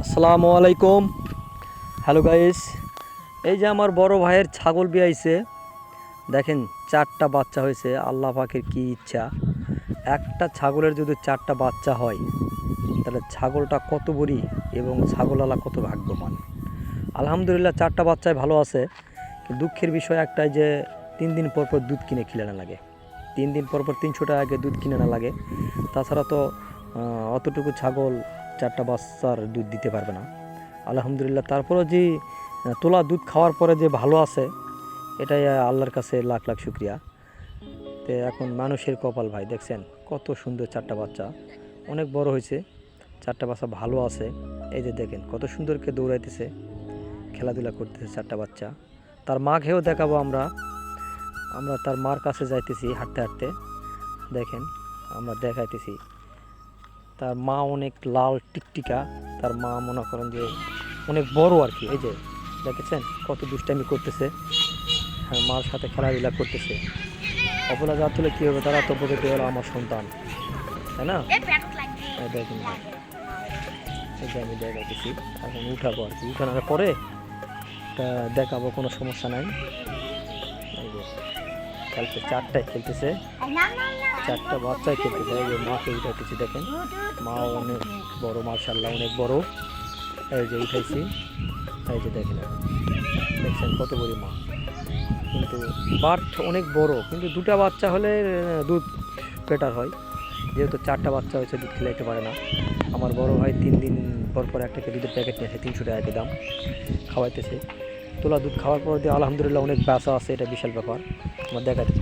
আসসালামু আলাইকুম। Hello guys, এই যে আমার বড় ভাইয়ের ছাগল বিয়াইছে, দেখেন 4টা বাচ্চা হয়েছে। আল্লাহ পাকের কি ইচ্ছা, একটা ছাগলের যদি 4টা বাচ্চা হয় তাহলে ছাগলটা কত বড়ি এবং ছাগলওয়ালা কত ভাগ্যবান। আলহামদুলিল্লাহ 4টা বাচ্চায় ভালো আছে। দুঃখের বিষয় একটাই যে 3 দিন পর পর দুধ কিনে খিলানো লাগে, 3 দিন পর পর 300 টাকা আগে দুধ কিনে না লাগে। তাছাড়া তো অতটুকু ছাগল 4টা বাচ্চার দুধ দিতে পারবে না। আলহামদুলিল্লাহ তারপরেও যে তোলা দুধ খাওয়ার পরে যে ভালো আছে, এটাই আল্লাহর কাছে লাখ লাখ শুক্রিয়া। তো এখন মানুষের কপাল ভাই, দেখছেন কত সুন্দর 4টা বাচ্চা, অনেক বড় হয়েছে। 4টা বাচ্চা ভালো আছে। এই যে দেখেন কত সুন্দরকে দৌড়াইতেছে, খেলাধুলা করতেছে 4টা বাচ্চা। তার মাকেও দেখাবো আমরা আমরা তার মার কাছে যাইতেছি হাঁটতে হাঁটতে, দেখেন আমরা দেখাইতেছি। তার মা অনেক লাল টিকটিকা, তার মা মনে করেন যে অনেক বড় আর কি। এই যে দেখেছেন কত দুষ্টামি করতেছে, হ্যাঁ মার সাথে খেলাধুলা করতেছে। অবলা যা তুলে কী হবে, তারা তো বোধ হলো আমার সন্তান, তাই না? দেখেন ভাই, এই যে আমি দেখাইতেছি, এখন উঠাবো আর কি, উঠানোর পরে দেখাবো, কোনো সমস্যা নাই। এই যে খেলতে 4টায় খেলতেছে, 4টা বাচ্চায় খেলতেছে। এই যে মাকে উঠাইতেছি, দেখেন মাও অনেক বড়, মার্শাল্লাহ অনেক বড়। এই যে উঠাইছি, এই যে দেখেন দেখছেন কত বড় মা। কিন্তু বাট অনেক বড়, কিন্তু 2টা বাচ্চা হলে দুধ বেটার হয়। যেহেতু 4টা বাচ্চা হয়েছে, দুধ খেলাইতে পারে না। আমার বড় ভাই 3 দিন পর পর একটা দুধের প্যাকেট নিয়ে আসে, 300 টাকা দাম, খাওয়াইতেছে। তোলা দুধ খাওয়ার পর দিয়ে আলহামদুলিল্লাহ অনেক বাচ্চা আছে, এটা বিশাল ব্যাপার। আমার দেখাতে